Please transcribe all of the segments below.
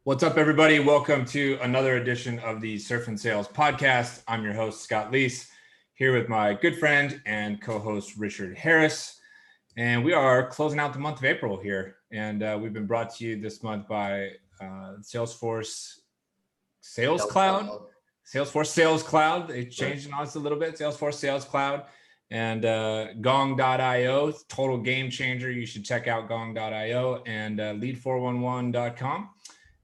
What's up, everybody? Welcome to another edition of the Surf and Sales podcast. I'm your host, Scott Leese, here with my good friend and co-host, Richard Harris. And we are closing out the month of April here. And we've been brought to you this month by Salesforce Sales Cloud. Salesforce Sales Cloud. They changed on us a little bit. Salesforce Sales Cloud. And gong.io, total game changer. You should check out gong.io and lead411.com.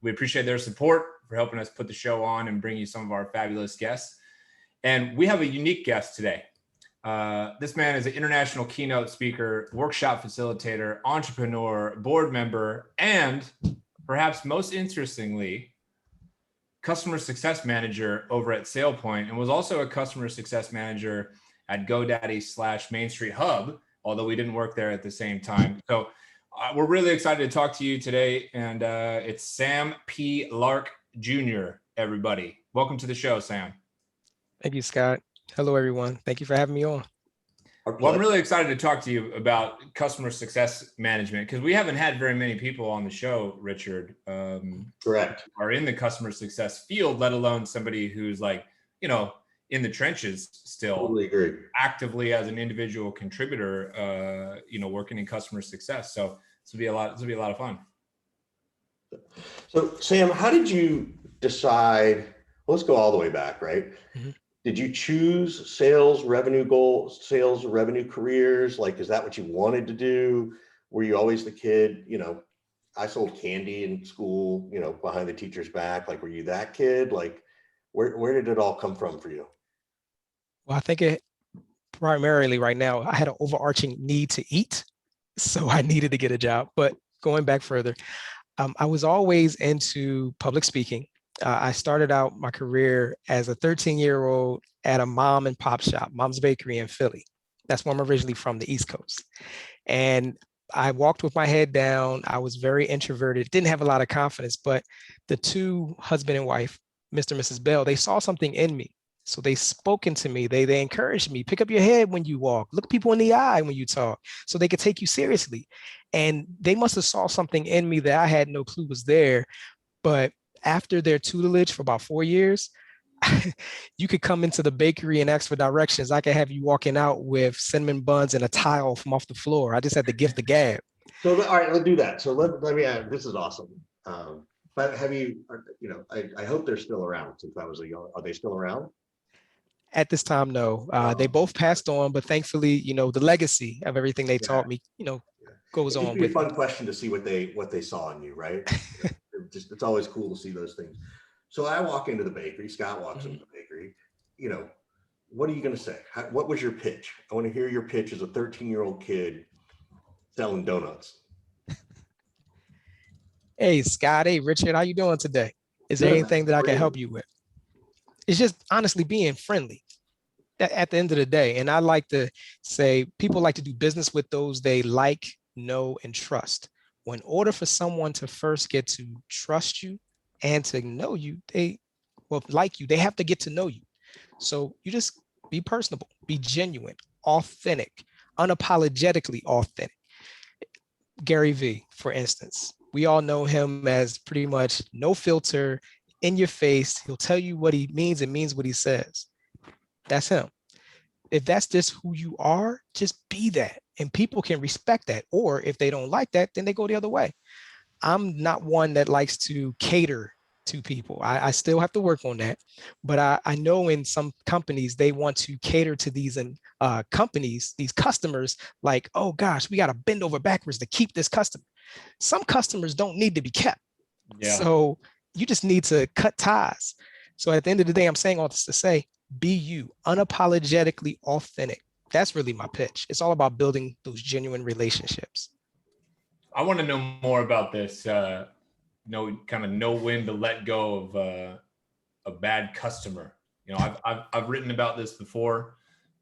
We appreciate their support for helping us put the show on and bring you some of our fabulous guests. And we have a unique guest today. This man is an international keynote speaker, workshop facilitator, entrepreneur, board member, and perhaps most interestingly, customer success manager over at SailPoint, and was also a customer success manager at GoDaddy/Main Street Hub, although we didn't work there at the same time. So we're really excited to talk to you today, and it's Sam P. Lark Jr., everybody. Welcome to the show, Sam. Thank you, Scott. Hello, everyone. Thank you for having me on. Well, I'm really excited to talk to you about customer success management because we haven't had very many people on the show, Richard. Correct. Are in the customer success field, let alone somebody who's like, in the trenches still. Totally agree. Actively as an individual contributor, working in customer success. So this will be a lot of fun. So Sam, how did you decide, let's go all the way back, right? Mm-hmm. Did you choose sales revenue goals, sales revenue careers? Like, is that what you wanted to do? Were you always the kid, I sold candy in school, behind the teacher's back. Like, were you that kid? Like, where did it all come from for you? Well, I think it primarily right now, I had an overarching need to eat. So I needed to get a job. But going back further, I was always into public speaking. I started out my career as a 13-year-old at a mom and pop shop, Mom's Bakery in Philly. That's where I'm originally from, the East Coast. And I walked with my head down. I was very introverted, didn't have a lot of confidence, but the two husband and wife, Mr. and Mrs. Bell, they saw something in me. So they spoke into me. They encouraged me, pick up your head when you walk, look people in the eye when you talk, so they could take you seriously. And they must have saw something in me that I had no clue was there. But after their tutelage for about 4 years, you could come into the bakery and ask for directions. I could have you walking out with cinnamon buns and a tile from off the floor. I just had to gift the gab. So, all right, let's do that. So let me add, this is awesome. But have you, I hope they're still around since I was a young, are they still around? At this time, no. They both passed on, but thankfully, the legacy of everything they taught me, goes on. It'd be a fun question to see what they saw in you, right? It's always cool to see those things. So I walk into the bakery. Scott walks into the bakery. What are you going to say? What was your pitch? I want to hear your pitch as a 13-year-old kid selling donuts. Hey, Scott. Hey, Richard. How you doing today? Is there anything that I can help you with? It's just honestly being friendly at the end of the day. And I like to say people like to do business with those they like, know, and trust. Well, in order for someone to first get to trust you and to know you, like you, they have to get to know you. So you just be personable, be genuine, authentic, unapologetically authentic. Gary V, for instance, we all know him as pretty much no filter, in your face. He'll tell you what he means and means what he says. That's him. If that's just who you are, just be that. And people can respect that. Or if they don't like that, then they go the other way. I'm not one that likes to cater to people. I still have to work on that. But I know in some companies, they want to cater to these companies, these customers, like, oh gosh, we got to bend over backwards to keep this customer. Some customers don't need to be kept. Yeah. So you just need to cut ties. So at the end of the day, I'm saying all this to say, be you, unapologetically authentic. That's really my pitch. It's all about building those genuine relationships. I want to know more about this, know when to let go of a bad customer. I've written about this before,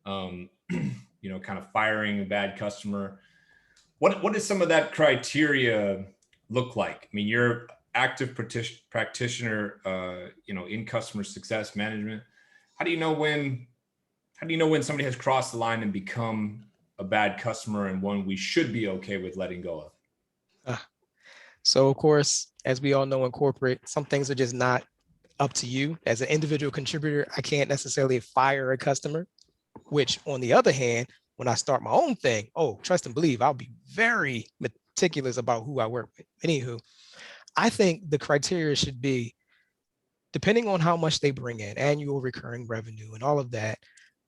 kind of firing a bad customer. What does some of that criteria look like? I mean, you're active practitioner, in customer success management. How do you know when somebody has crossed the line and become a bad customer and one we should be okay with letting go of? So of course, as we all know in corporate, some things are just not up to you. As an individual contributor, I can't necessarily fire a customer, which on the other hand, when I start my own thing, oh, trust and believe, I'll be very meticulous about who I work with. Anywho, I think the criteria should be, depending on how much they bring in, annual recurring revenue and all of that,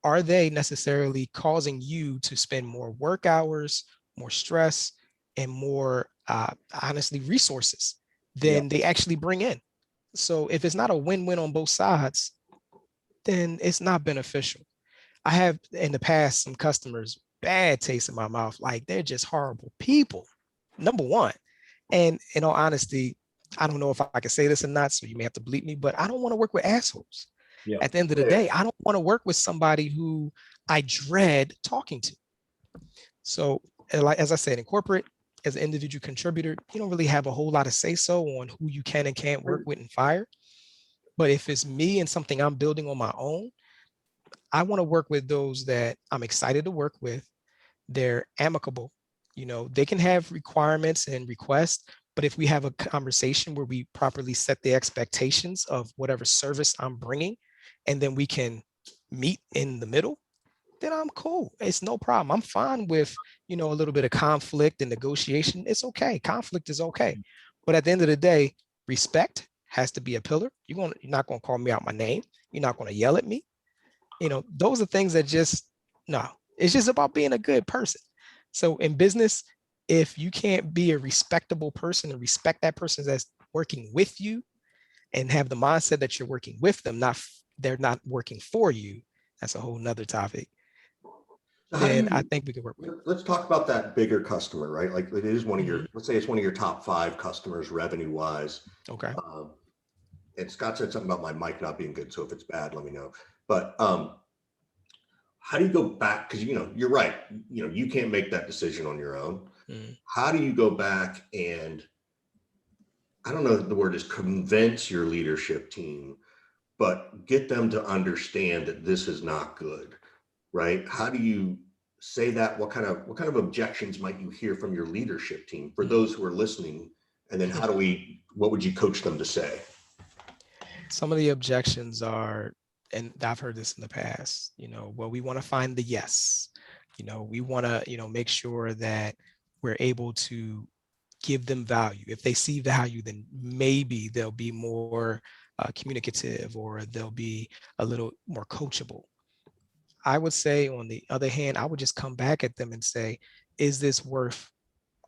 are they necessarily causing you to spend more work hours, more stress, and more, honestly, resources than they actually bring in? So if it's not a win-win on both sides, then it's not beneficial. I have in the past some customers, bad taste in my mouth, like they're just horrible people, number one. And in all honesty, I don't know if I can say this or not, so you may have to bleep me, but I don't want to work with assholes. Yeah. At the end of the day, I don't want to work with somebody who I dread talking to. So as I said, in corporate, as an individual contributor, you don't really have a whole lot of say so on who you can and can't work with and fire. But if it's me and something I'm building on my own, I want to work with those that I'm excited to work with. They're amicable. You know, they can have requirements and requests, but if we have a conversation where we properly set the expectations of whatever service I'm bringing, and then we can meet in the middle, then I'm cool. It's no problem. I'm fine with, you know, a little bit of conflict and negotiation. It's okay. Conflict is okay. But at the end of the day, respect has to be a pillar. You're not going to call me out my name. You're not going to yell at me. You know, those are things that just, no, it's just about being a good person. So in business, if you can't be a respectable person and respect that person that's working with you and have the mindset that you're working with them, they're not working for you, that's a whole nother topic. Then I think we could work with. Let's talk about that bigger customer, right? Like it is one of your, let's say it's one of your top 5 customers revenue wise. Okay. And Scott said something about my mic not being good. So if it's bad, let me know. But how do you go back? Because, you know, you're right. You know, you can't make that decision on your own. How do you go back and, I don't know if the word is convince your leadership team, but get them to understand that this is not good, right? How do you say that? What kind of objections might you hear from your leadership team for those who are listening? And then what would you coach them to say? Some of the objections are, and I've heard this in the past, you know, well, we want to find the yes. You know, we want to, you know, make sure that we're able to give them value. If they see value, then maybe they'll be more communicative, or they'll be a little more coachable. I would say, on the other hand, I would just come back at them and say, is this worth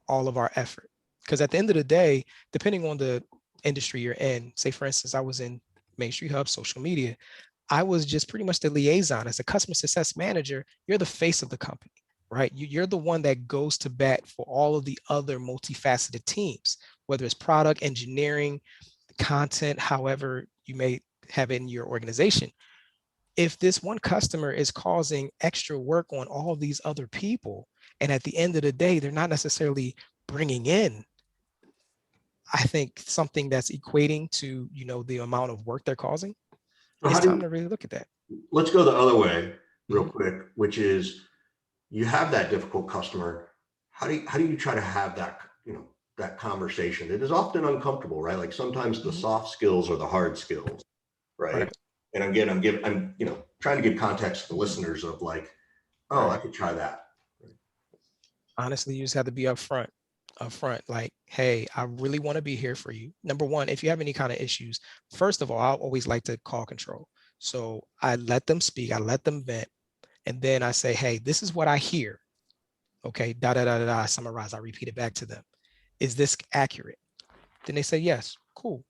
all of our effort? Because at the end of the day, depending on the industry you're in, say, for instance, I was in Main Street Hub, social media. I was just pretty much the liaison. As a customer success manager, you're the face of the company, right? You're the one that goes to bat for all of the other multifaceted teams, whether it's product, engineering, content, however you may have it in your organization. If this one customer is causing extra work on all of these other people, and at the end of the day, they're not necessarily bringing in, I think, something that's equating to, you know, the amount of work they're causing, So it's time to really look at that. Let's go the other way real quick, which is, you have that difficult customer. How do you try to have that, you know, that conversation? It is often uncomfortable, right? Like sometimes the soft skills are the hard skills, right? And again, I'm you know, trying to give context to the listeners of like, oh, I could try that. Honestly, you just have to be upfront, like, hey, I really want to be here for you. Number one, if you have any kind of issues, first of all, I always like to call control. So I let them speak, I let them vent, and then I say, hey, this is what I hear. Okay, I summarize, I repeat it back to them. Is this accurate? Then they say, yes, cool.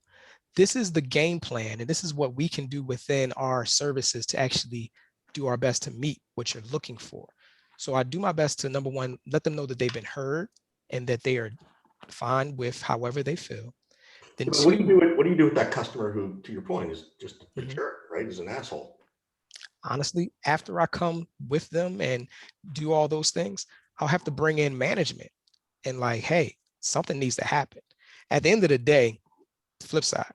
This is the game plan, and this is what we can do within our services to actually do our best to meet what you're looking for. So I do my best to, number one, let them know that they've been heard and that they are fine with however they feel. Then what do you do with that customer who, to your point, is just a jerk, right? Is an asshole. Honestly, after I come with them and do all those things, I'll have to bring in management and like, hey, something needs to happen. At the end of the day, flip side,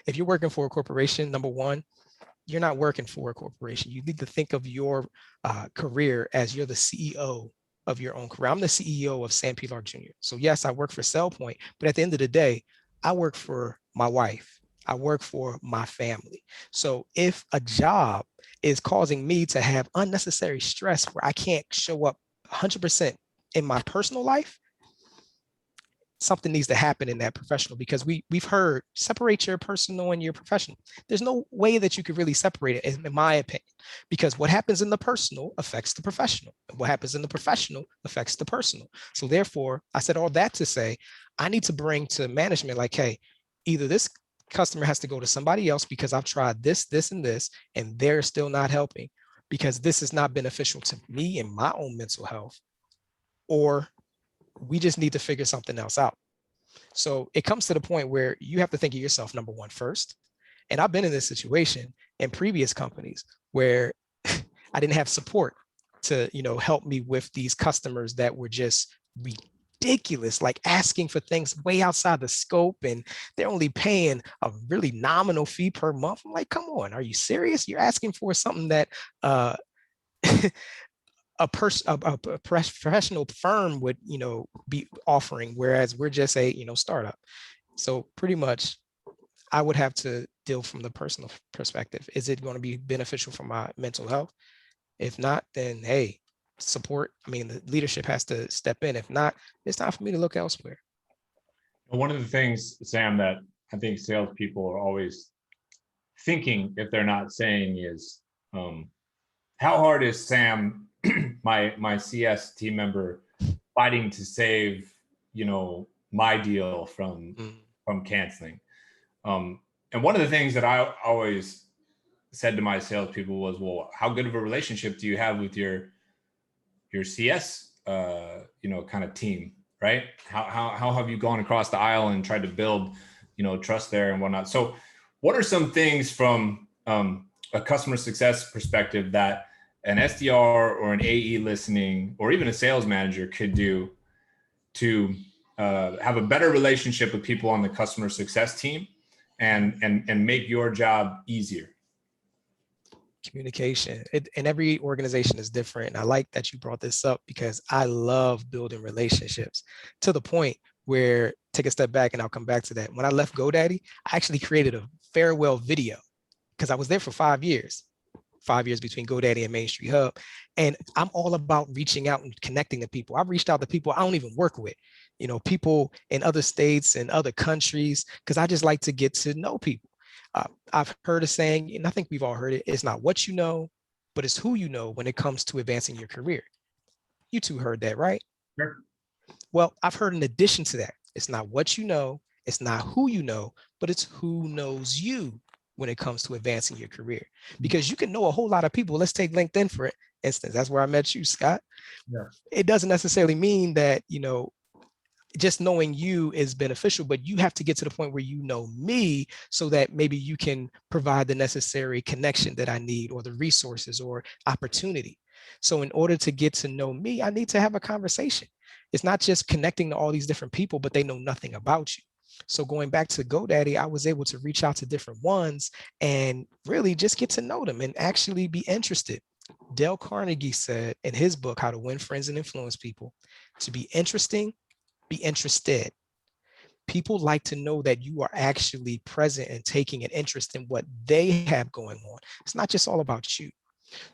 if you're working for a corporation, number one, you're not working for a corporation. You need to think of your career as you're the CEO of your own career. I'm the CEO of Sam P. Lark Jr. So yes, I work for SellPoint, but at the end of the day, I work for my wife. I work for my family. So if a job is causing me to have unnecessary stress where I can't show up 100% in my personal life, something needs to happen in that professional, because we've heard separate your personal and your professional. There's no way that you could really separate it, in my opinion, because what happens in the personal affects the professional, and what happens in the professional affects the personal. So therefore, I said all that to say, I need to bring to management like, hey, either this customer has to go to somebody else because I've tried this, this, and this, and they're still not helping because this is not beneficial to me and my own mental health, or we just need to figure something else out. So it comes to the point where you have to think of yourself, number one, first. And I've been in this situation in previous companies where I didn't have support to, help me with these customers that were just ridiculous, like asking for things way outside the scope, and they're only paying a really nominal fee per month. I'm like, come on, are you serious? You're asking for something that a professional firm would, be offering, whereas we're just a, startup. So pretty much I would have to deal from the personal perspective. Is it going to be beneficial for my mental health? If not, then hey, support. I mean, the leadership has to step in. If not, it's time for me to look elsewhere. One of the things, Sam, that I think salespeople are always thinking, if they're not saying, is how hard is Sam, my CS team member, fighting to save, my deal from canceling. And one of the things that I always said to my salespeople was, well, how good of a relationship do you have with your CS, kind of team, right? How have you gone across the aisle and tried to build, trust there and whatnot? So what are some things from a customer success perspective that an SDR or an AE listening, or even a sales manager could do to have a better relationship with people on the customer success team and make your job easier? Communication. And every organization is different. And I like that you brought this up, because I love building relationships to the point where, take a step back and I'll come back to that. When I left GoDaddy, I actually created a farewell video, because I was there for 5 years between GoDaddy and Main Street Hub. And I'm all about reaching out and connecting to people. I've reached out to people I don't even work with, people in other states and other countries, because I just like to get to know people. I've heard a saying, and I think we've all heard it, it's not what you know, but it's who you know when it comes to advancing your career. You two heard that, right? Sure. Well, I've heard in addition to that, it's not what you know, it's not who you know, but it's who knows you when it comes to advancing your career. Because you can know a whole lot of people. Let's take LinkedIn for instance. That's where I met you, Scott. Yeah. It doesn't necessarily mean that, just knowing you is beneficial, but you have to get to the point where you know me, so that maybe you can provide the necessary connection that I need, or the resources or opportunity. So in order to get to know me, I need to have a conversation. It's not just connecting to all these different people, but they know nothing about you. So going back to GoDaddy, I was able to reach out to different ones and really just get to know them and actually be interested. Dale Carnegie said in his book, How to Win Friends and Influence People, to be interesting, be interested. People like to know that you are actually present and taking an interest in what they have going on. It's not just all about you.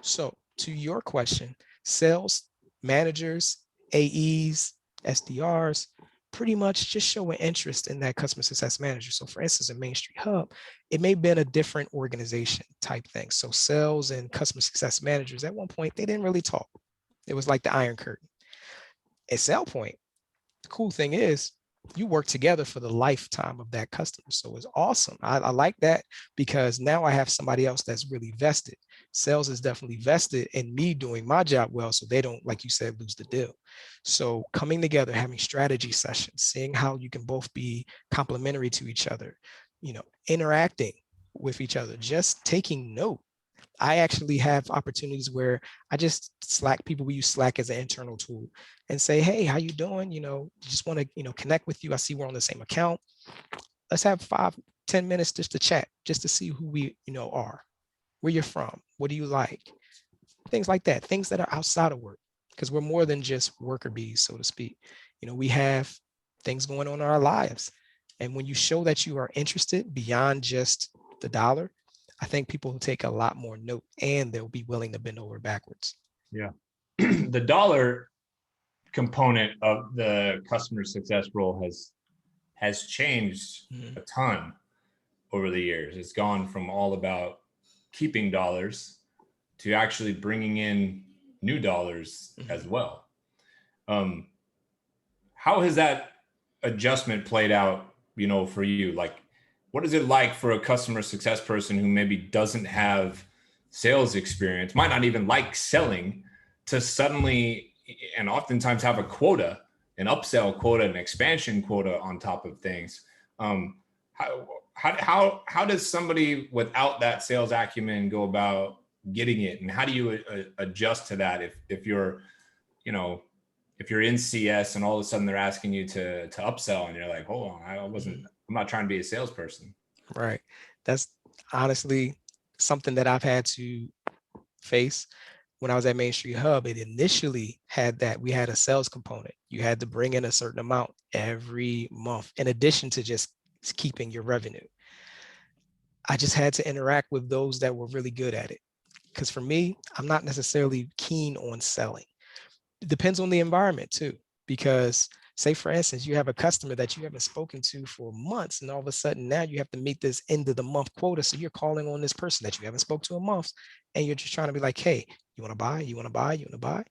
So to your question, sales managers, AEs, SDRs, pretty much just show an interest in that customer success manager. So for instance, in Main Street Hub, it may have been a different organization type thing. So sales and customer success managers, at one point, they didn't really talk. It was like the Iron Curtain. At SellPoint, the cool thing is you work together for the lifetime of that customer. So it's awesome. I like that, because now I have somebody else that's really vested. Sales is definitely vested in me doing my job well, so they don't, like you said, lose the deal. So coming together, having strategy sessions, seeing how you can both be complementary to each other, interacting with each other, just taking note. I actually have opportunities where I just Slack people. We use Slack as an internal tool, and say, hey, how you doing? Just want to, connect with you. I see we're on the same account. Let's have 5-10 minutes just to chat, just to see who we, are, where you're from, what do you like, things like that, things that are outside of work. because we're more than just worker bees, so to speak. We have things going on in our lives. And when you show that you are interested beyond just the dollar, I think people will take a lot more note and they'll be willing to bend over backwards. Yeah. The dollar component of the customer success role has changed a ton over the years. It's gone from all about keeping dollars to actually bringing in new dollars as well. How has that adjustment played out, for you? Like, what is it like for a customer success person who maybe doesn't have sales experience, might not even like selling, to suddenly and oftentimes have a quota, an upsell quota, an expansion quota on top of things? How does somebody without that sales acumen go about getting it, and how do you adjust to that if you're in CS and all of a sudden they're asking you to upsell and you're like, hold on, I'm not trying to be a salesperson. Right. That's honestly something that I've had to face. When I was at Main Street Hub, it initially had that we had a sales component. You had to bring in a certain amount every month, in addition to just keeping your revenue. I just had to interact with those that were really good at it. Because for me, I'm not necessarily keen on selling. It depends on the environment too. Because say, for instance, you have a customer that you haven't spoken to for months, and all of a sudden now you have to meet this end of the month quota. So you're calling on this person that you haven't spoke to in months, and you're just trying to be like, hey, you want to buy? You want to buy? You want to buy?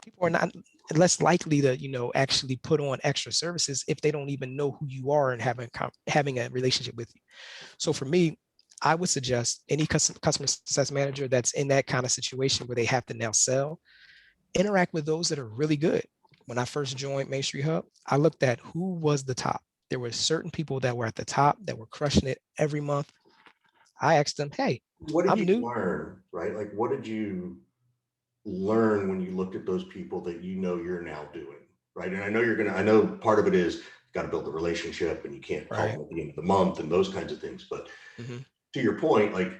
People are not less likely to, actually put on extra services if they don't even know who you are and having a relationship with you. So for me, I would suggest any customer success manager that's in that kind of situation where they have to now sell, interact with those that are really good. When I first joined Main Street Hub, I looked at who was the top. There were certain people that were at the top that were crushing it every month. I asked them, hey, what did you learn, right? Like, what did you learn when you looked at those people that you're now doing, right? And I know part of it is you got to build the relationship and you can't call them at the end of the month and those kinds of things. But to your point, like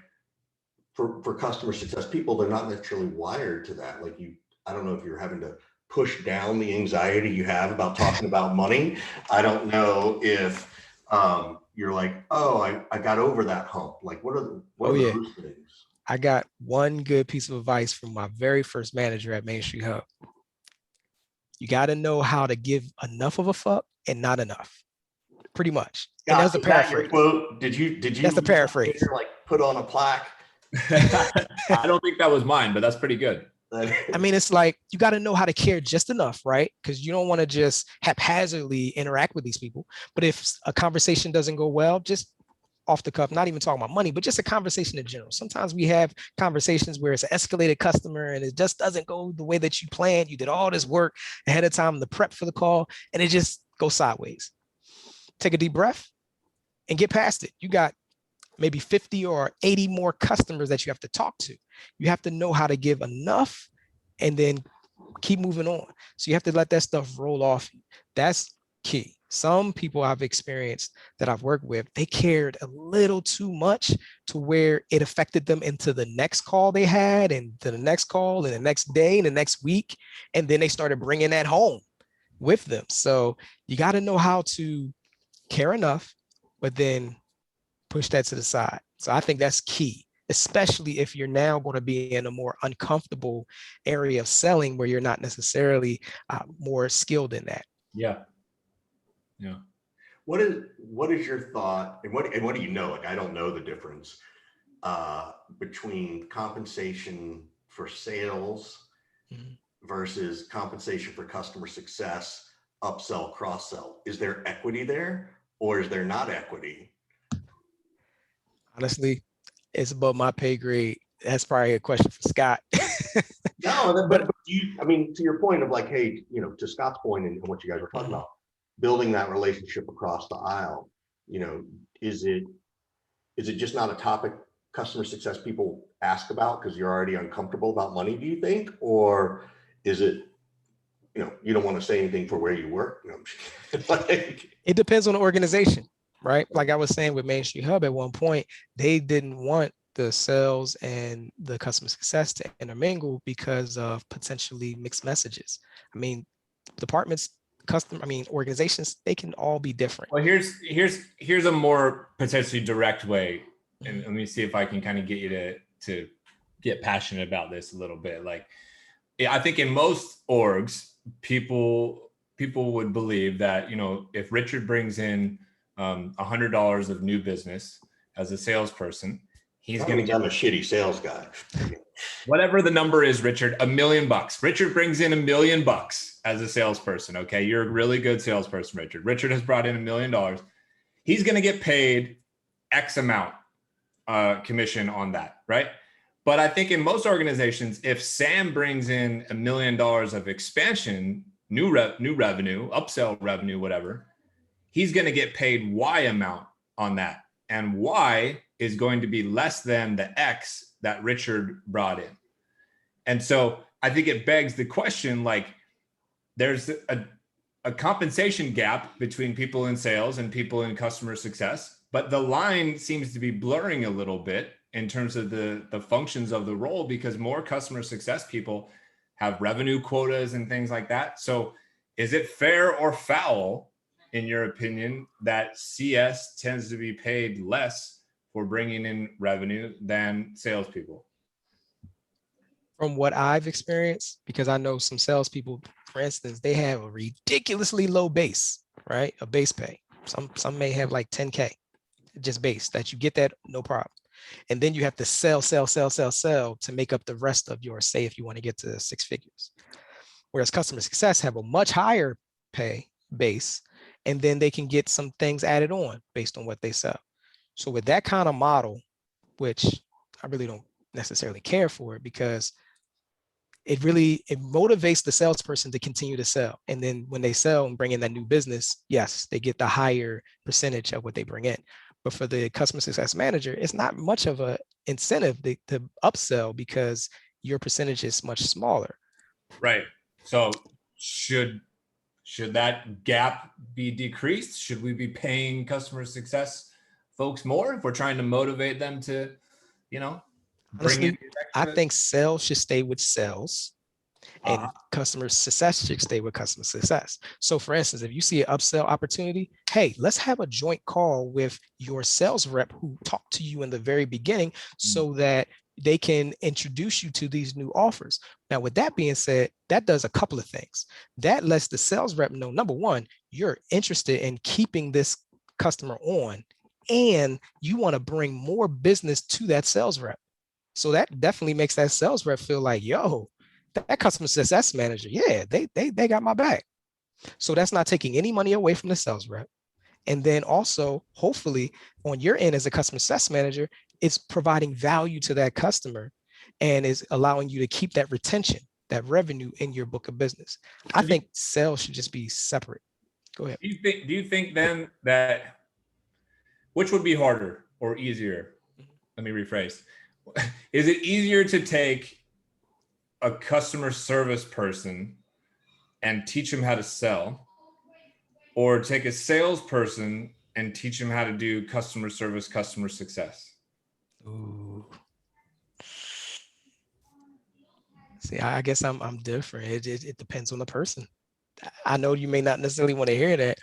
for customer success people, they're not necessarily wired to that. Like I don't know if you're having to push down the anxiety you have about talking about money. I don't know if you're like, oh, I got over that hump. Like, what are those things? I got one good piece of advice from my very first manager at Main Street Hub. You got to know how to give enough of a fuck and not enough, pretty much. And that's the paraphrase. Quote? Did you? That's the paraphrase. Like put on a plaque. I don't think that was mine, but that's pretty good. I mean, it's like, you got to know how to care just enough, right? Because you don't want to just haphazardly interact with these people. But if a conversation doesn't go well, just off the cuff, not even talking about money, but just a conversation in general. Sometimes we have conversations where it's an escalated customer and it just doesn't go the way that you planned. You did all this work ahead of time, the prep for the call, and it just goes sideways. Take a deep breath and get past it. You got maybe 50 or 80 more customers that you have to talk to. You have to know how to give enough and then keep moving on. So you have to let that stuff roll off. That's key. Some people I've experienced that I've worked with, they cared a little too much to where it affected them into the next call they had and to the next call and the next day and the next week. And then they started bringing that home with them. So you got to know how to care enough, but then push that to the side. So I think that's key, especially if you're now going to be in a more uncomfortable area of selling where you're not necessarily more skilled in that. Yeah. Yeah. What is your thought, and what do you know? Like, I don't know the difference between compensation for sales versus compensation for customer success, upsell, cross-sell. Is there equity there, or is there not equity? Honestly, it's above my pay grade. That's probably a question for Scott. No, but I mean, to your point of like, hey, to Scott's point and what you guys were talking about, building that relationship across the aisle, is it just not a topic customer success people ask about because you're already uncomfortable about money, do you think? Or is it, you don't want to say anything for where you work? It depends on the organization, right? Like I was saying with Main Street Hub at one point, they didn't want the sales and the customer success to intermingle because of potentially mixed messages. I mean, departments, organizations, they can all be different. Well, here's a more potentially direct way, and let me see if I can kind of get you to get passionate about this a little bit. Like, I think in most orgs, people would believe that, you know, if Richard brings in $100 of new business as a salesperson, he's going to get, I'm a shitty sales guy. whatever the number is, Richard, $1 million. Richard brings in $1 million as a salesperson. Okay. You're a really good salesperson, Richard. Richard has brought in $1 million. He's going to get paid X amount commission on that. Right. But I think in most organizations, if Sam brings in $1 million of expansion, new revenue, upsell revenue, whatever, he's going to get paid Y amount on that. And Y is going to be less than the X that Richard brought in. And so I think it begs the question, like, there's a compensation gap between people in sales and people in customer success, but the line seems to be blurring a little bit in terms of the functions of the role, because more customer success people have revenue quotas and things like that. So is it fair or foul, in your opinion, that CS tends to be paid less for bringing in revenue than salespeople? From what I've experienced, because I know some salespeople, for instance, they have a ridiculously low base, right? A base pay. Some may have like 10K, just base, that you get that, no problem. And then you have to sell to make up the rest of your, say, if you want to get to 6 figures. Whereas customer success have a much higher pay base, and then they can get some things added on based on what they sell. So with that kind of model, which I really don't necessarily care for, because it motivates the salesperson to continue to sell. And then when they sell and bring in that new business, yes, they get the higher percentage of what they bring in. But for the customer success manager, it's not much of an incentive to upsell, because your percentage is much smaller. Right. So should that gap be decreased? Should we be paying customer success folks more if we're trying to motivate them to, you know, honestly, I think sales should stay with sales, and customer success should stay with customer success. So for instance, if you see an upsell opportunity, hey, let's have a joint call with your sales rep who talked to you in the very beginning, so that they can introduce you to these new offers. Now, with that being said, that does a couple of things. That lets the sales rep know, number one, you're interested in keeping this customer on, and you want to bring more business to that sales rep. So that definitely makes that sales rep feel like, yo, that customer success manager, yeah, they got my back. So that's not taking any money away from the sales rep. And then also, hopefully, on your end as a customer success manager, it's providing value to that customer and is allowing you to keep that retention, that revenue in your book of business. I think sales should just be separate. Go ahead. Do you think then that, which would be harder or easier? Let me rephrase. Is it easier to take a customer service person and teach them how to sell, or take a salesperson and teach them how to do customer service, customer success? Ooh. See, I guess I'm different. It depends on the person. I know you may not necessarily want to hear that,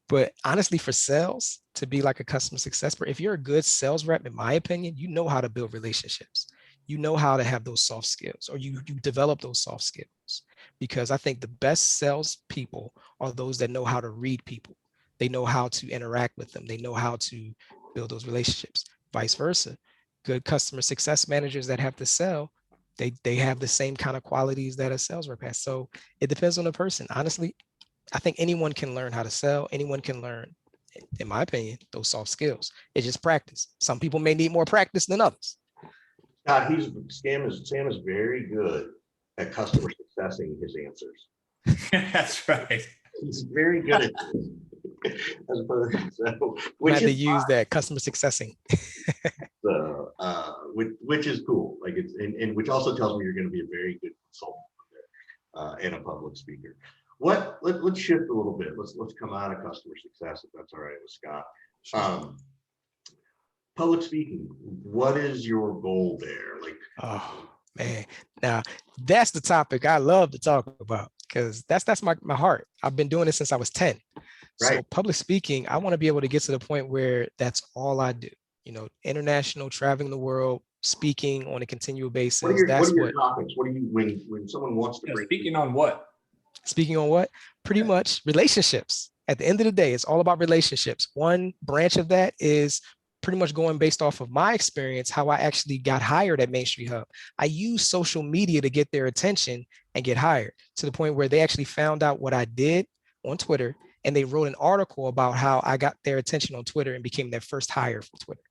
but honestly, for sales to be like a customer success, if you're a good sales rep, in my opinion, you know how to build relationships. You know how to have those soft skills, or you develop those soft skills, because I think the best sales people are those that know how to read people. They know how to interact with them. They know how to build those relationships. Vice versa. Good customer success managers that have to sell, they have the same kind of qualities that a sales rep has. So it depends on the person. Honestly, I think anyone can learn how to sell. Anyone can learn, in my opinion, those soft skills. It's just practice. Some people may need more practice than others. God, Sam is very good at customer successing his answers. That's right. He's very good at this. So, which is use that customer successing. Which is cool. Like it's and which also tells me you're going to be a very good consultant and a public speaker. Let's shift a little bit. Let's come out of customer success, if that's all right with Scott. public speaking, what is your goal there? Like, Oh man, now that's the topic I love to talk about because that's my heart. I've been doing it since I was 10. right. So public speaking, I want to be able to get to the point where that's all I do. You know, international, traveling the world, speaking on a continual basis. What are your That's what topics? What do you when someone wants to bring Speaking on what? speaking on what? Pretty much relationships. At the end of the day, it's all about relationships. One branch of that is pretty much going based off of my experience, how I actually got hired at Main Street Hub. I used social media to get their attention and get hired to the point where they actually found out what I did on Twitter and they wrote an article about how I got their attention on Twitter and became their first hire for Twitter.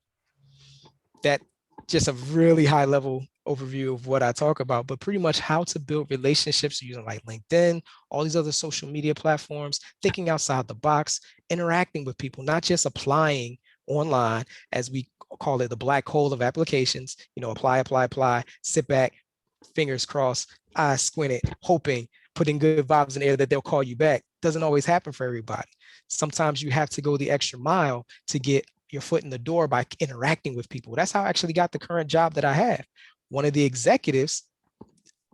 That just a really high level overview of what I talk about, but pretty much how to build relationships using like LinkedIn, all these other social media platforms, thinking outside the box, interacting with people, not just applying online, as we call it, the black hole of applications, you know, apply, sit back, fingers crossed, eyes squinted, hoping, putting good vibes in the air that they'll call you back. Doesn't always happen for everybody. Sometimes you have to go the extra mile to get your foot in the door by interacting with people. That's how I actually got the current job that I have. One of the executives,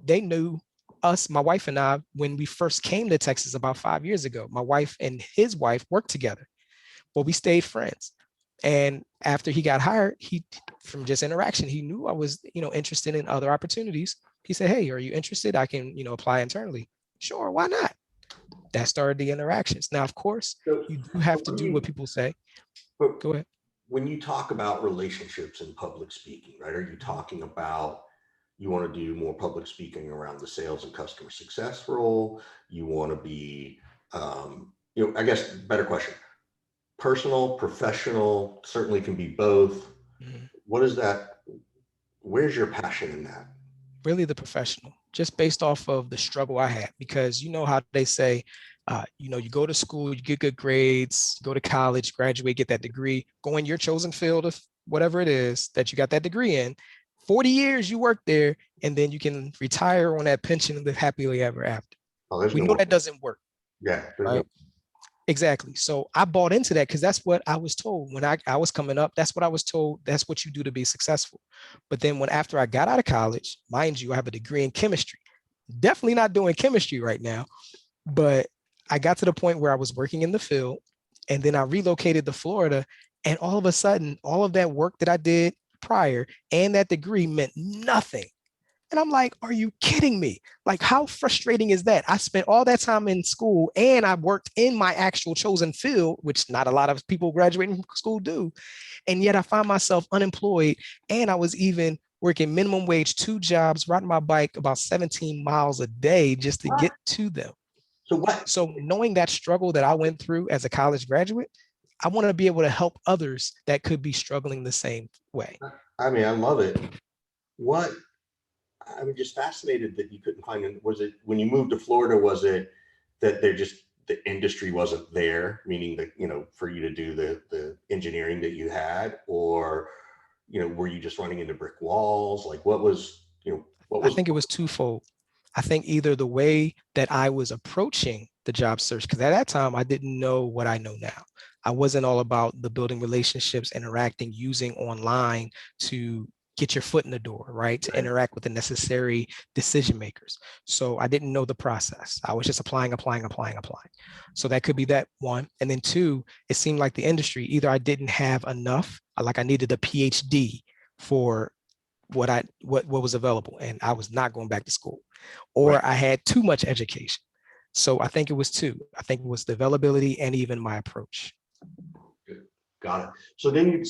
they knew us, my wife and I, when we first came to Texas about 5 years ago. My wife and his wife worked together, but we stayed friends. And after he got hired, from just interaction, he knew I was, interested in other opportunities. He said, "Hey, are you interested? I can, apply internally." Sure, why not? That started the interactions. Now, of course, you do have to do what people say. Go ahead. When you talk about relationships and public speaking, right? Are you talking about you want to do more public speaking around the sales and customer success role? You want to be, I guess better question, personal, professional, certainly can be both. Mm-hmm. What is that? Where's your passion in that? Really the professional, just based off of the struggle I had, because you know how they say, you go to school, you get good grades, go to college, graduate, get that degree, go in your chosen field of whatever it is that you got that degree in. 40 years you work there, and then you can retire on that pension and live happily ever after. We know that doesn't work. Yeah. Right. Exactly. So I bought into that because that's what I was told when I was coming up. That's what I was told. That's what you do to be successful. But then after I got out of college, mind you, I have a degree in chemistry. Definitely not doing chemistry right now, but I got to the point where I was working in the field, and then I relocated to Florida, and all of a sudden, all of that work that I did prior and that degree meant nothing. And I'm like, are you kidding me? Like, how frustrating is that? I spent all that time in school and I worked in my actual chosen field, which not a lot of people graduating from school do. And yet I find myself unemployed. And I was even working minimum wage, 2 jobs, riding my bike about 17 miles a day just to get to them. So knowing that struggle that I went through as a college graduate, I want to be able to help others that could be struggling the same way. I mean, I love it. I'm just fascinated that you couldn't find it. Was it when you moved to Florida, was it that the industry wasn't there, meaning that, for you to do the engineering that you had, or, were you just running into brick walls? Like I think it was twofold. I think either the way that I was approaching the job search, because at that time I didn't know what I know now. I wasn't all about the building relationships, interacting, using online to get your foot in the door, right? To interact with the necessary decision makers. So I didn't know the process. I was just applying. So that could be that one. And then 2, it seemed like the industry, either I didn't have enough, like I needed a PhD for what was available, and I was not going back to school, or I had too much education. So I think it was 2. I think it was the availability and even my approach. Got it. So then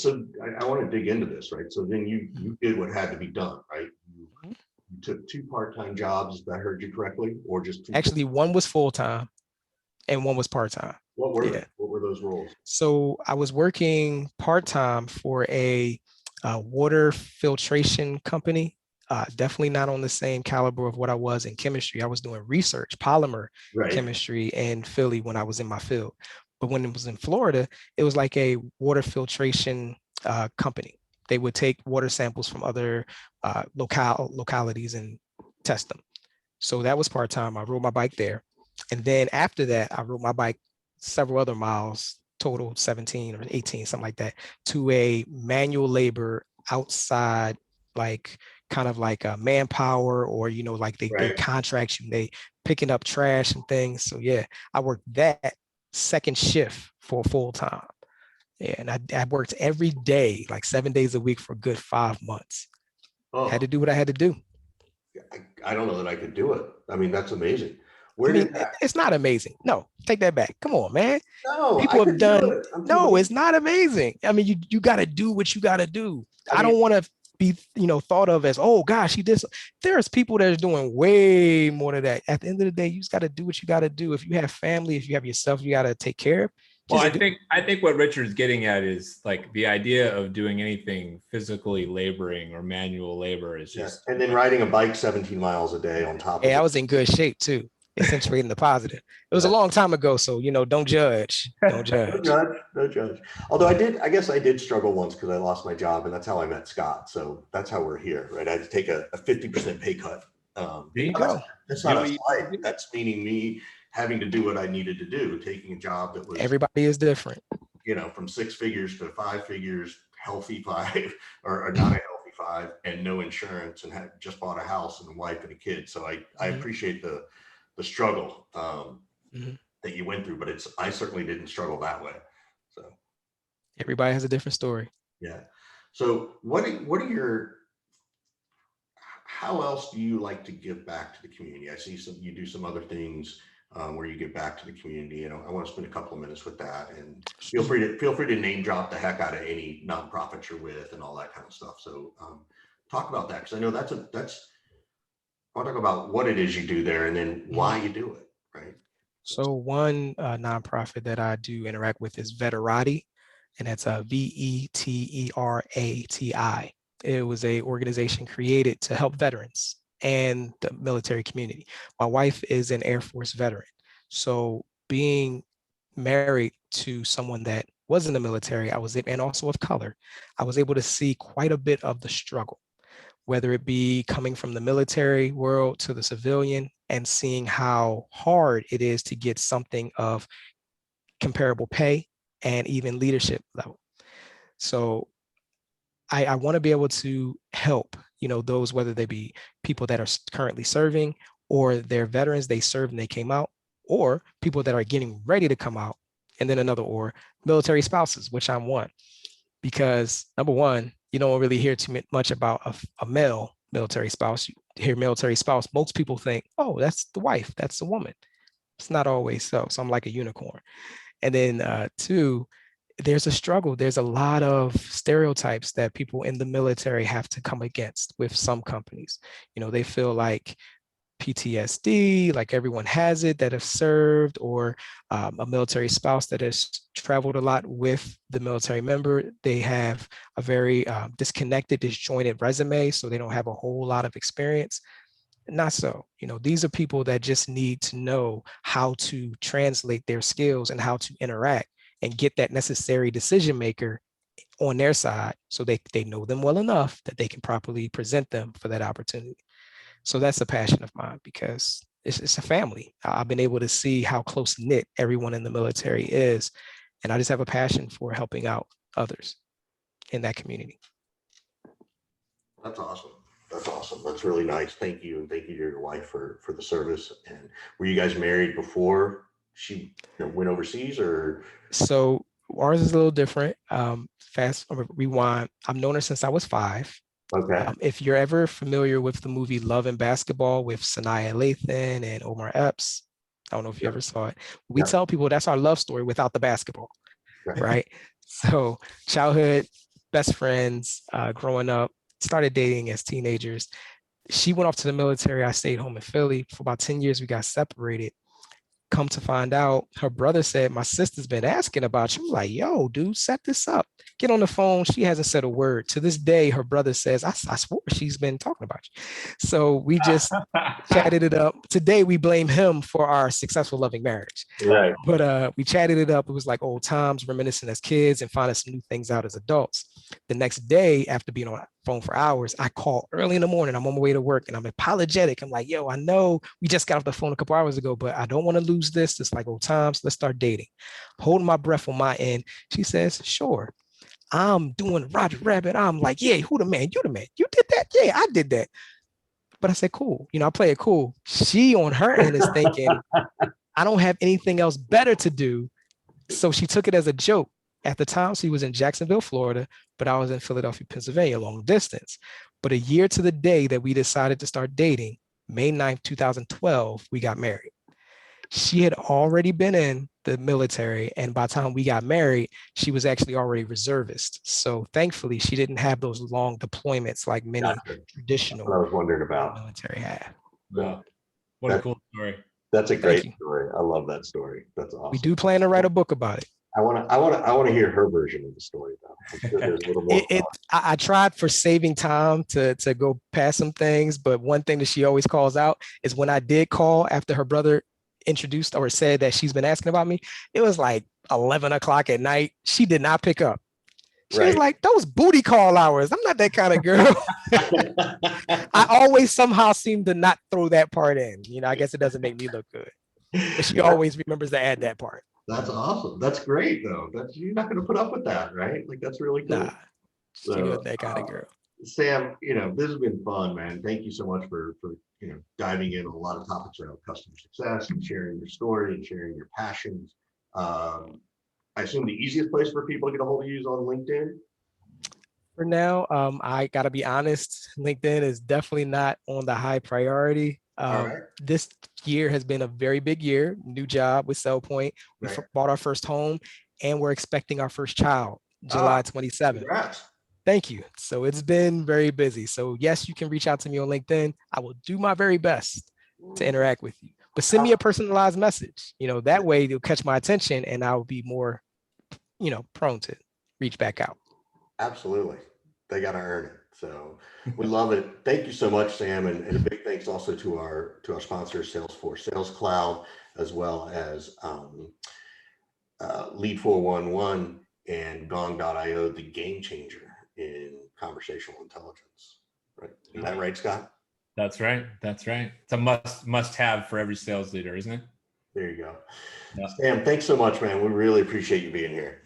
I want to dig into this, right? So then you did what had to be done, right? You took 2 part-time jobs, if I heard you correctly, or just 2? Actually, one was full-time and one was part-time. What were those roles? So I was working part-time for a water filtration company. Definitely not on the same caliber of what I was in chemistry. I was doing research, polymer chemistry in Philly when I was in my field. But when it was in Florida, it was like a water filtration company. They would take water samples from other localities and test them. So that was part-time. I rode my bike there. And then after that, I rode my bike several other miles total 17 or 18, something like that, to a manual labor outside, like kind of like a manpower, or, you know, like they contract you, they picking up trash and things. So yeah, I worked that second shift for full time. Yeah, and I worked every day, like 7 days a week for a good 5 months. Had to do what I had to do. I don't know that I could do it. I mean, that's amazing. It's not amazing. No, take that back. Come on, man. No, people have done. No, it's not amazing. I mean, you got to do what you got to do. I don't want to be, you know, thought of as, oh gosh, he did. There's people that are doing way more than that. At the end of the day, you just got to do what you got to do. If you have family, if you have yourself, you got to take care of. Well, I think what Richard's getting at is like the idea of doing anything physically laboring or manual labor is just. And then riding a bike 17 miles a day on top of it. I was in good shape too, accentuating the positive. It was a long time ago, so, you know, don't judge. Don't judge. No judge. Although I guess I did struggle once because I lost my job, and that's how I met Scott. So that's how we're here, right? I had to take a 50% pay cut. There you go. That's not a slight. That's meaning me having to do what I needed to do, taking a job that was, everybody is different, you know, from 6 figures to 5 figures, healthy 5 or not a healthy 5, and no insurance, and had just bought a house and a wife and a kid. So I appreciate the struggle that you went through, but I certainly didn't struggle that way. So everybody has a different story. Yeah. So how else do you like to give back to the community? I see you do some other things where you give back to the community. You know, I want to spend a couple of minutes with that, and feel free to name drop the heck out of any nonprofits you're with and all that kind of stuff. So talk about that, because I know I want to talk about what it is you do there and then why you do it, right? So one nonprofit that I do interact with is Veterati, and that's a VETERATI. It was a organization created to help veterans and the military community. My wife is an Air Force veteran. So being married to someone that was in the military, and also of color, I was able to see quite a bit of the struggle, whether it be coming from the military world to the civilian, and seeing how hard it is to get something of comparable pay and even leadership level. So I want to be able to help, you know, those, whether they be people that are currently serving, or they're veterans, they served and they came out, or people that are getting ready to come out, and then or military spouses, which I'm one. Because number one, you don't really hear too much about a male military spouse. You hear military spouse, most people think, oh, that's the wife, that's the woman. It's not always so. So I'm like a unicorn. And then two, there's a struggle. There's a lot of stereotypes that people in the military have to come against with some companies. You know, they feel like PTSD, like everyone has it that have served, or a military spouse that has traveled a lot with the military member. They have a very disconnected, disjointed resume, so they don't have a whole lot of experience. Not so. You know, these are people that just need to know how to translate their skills and how to interact and get that necessary decision maker on their side, so they know them well enough that they can properly present them for that opportunity. So that's a passion of mine, because it's a family. I've been able to see how close knit everyone in the military is, and I just have a passion for helping out others in that community. That's awesome. That's awesome. That's really nice. Thank you. And thank you to your wife for the service. And were you guys married before she went overseas, or? So ours is a little different. Fast rewind. I've known her since I was 5. Okay. If you're ever familiar with the movie Love and Basketball with Sanaa Lathan and Omar Epps, I don't know if you ever saw it. We tell people that's our love story without the basketball, right? So childhood best friends, growing up, started dating as teenagers. She went off to the military. I stayed home in Philly for about 10 years. We got separated. Come to find out, her brother said, my sister's been asking about you. I'm like, yo, dude, set this up. Get on the phone. She hasn't said a word. To this day, her brother says, I swore she's been talking about you. So we just chatted it up. Today, we blame him for our successful loving marriage. Right. But we chatted it up. It was like old times, reminiscing as kids and finding some new things out as adults. The next day, after being on phone for hours. I call early in the morning. I'm on my way to work and I'm apologetic. I'm like, yo, I know we just got off the phone a couple hours ago, but I don't want to lose this. It's like old times. Let's start dating. Holding my breath on my end. She says, sure. I'm doing Roger Rabbit. I'm like, yeah, who the man? You the man. You did that? Yeah, I did that. But I said, cool. I play it cool. She on her end is thinking, I don't have anything else better to do. So she took it as a joke. At the time, she was in Jacksonville, Florida, but I was in Philadelphia, Pennsylvania, long distance. But a year to the day that we decided to start dating, May 9th, 2012, we got married. She had already been in the military, and by the time we got married, she was actually already reservist. So thankfully, she didn't have those long deployments like many traditional I was wondering about military have. Wow. What a cool story. That's a great story. I love that story. That's awesome. We do plan to write a book about it. I want to hear her version of the story though. I'm sure there's a little more. I tried for saving time to go past some things, but one thing that she always calls out is when I did call after her brother introduced or said that she's been asking about me, it was like 11 o'clock at night. She did not pick up. She was like, those booty call hours. I'm not that kind of girl. I always somehow seem to not throw that part in. I guess it doesn't make me look good. But she always remembers to add that part. That's awesome. That's great though. You're not going to put up with that, right? Like that's really cool. Nah, she's not that kind of girl. Sam, this has been fun, man. Thank you so much for diving in on a lot of topics around customer success and sharing your story and sharing your passions. I assume the easiest place for people to get a hold of you is on LinkedIn. For now, I got to be honest, LinkedIn is definitely not on the high priority. This year has been a very big year. New job with SellPoint. We bought our first home and we're expecting our first child, July 27th. Congrats. Thank you. So it's been very busy. So yes, you can reach out to me on LinkedIn. I will do my very best to interact with you, but send me a personalized message. That way you'll catch my attention and I'll be more, prone to reach back out. Absolutely. They got to earn it. So we love it. Thank you so much, Sam. And a big thanks also to our sponsors, Salesforce Sales Cloud, as well as Lead 411 and Gong.io, the game changer in conversational intelligence. Right? Is that right, Scott? That's right. It's a must have for every sales leader, isn't it? There you go. Yeah. Sam, thanks so much, man. We really appreciate you being here.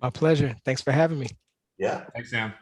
My pleasure. Thanks for having me. Yeah. Thanks, Sam.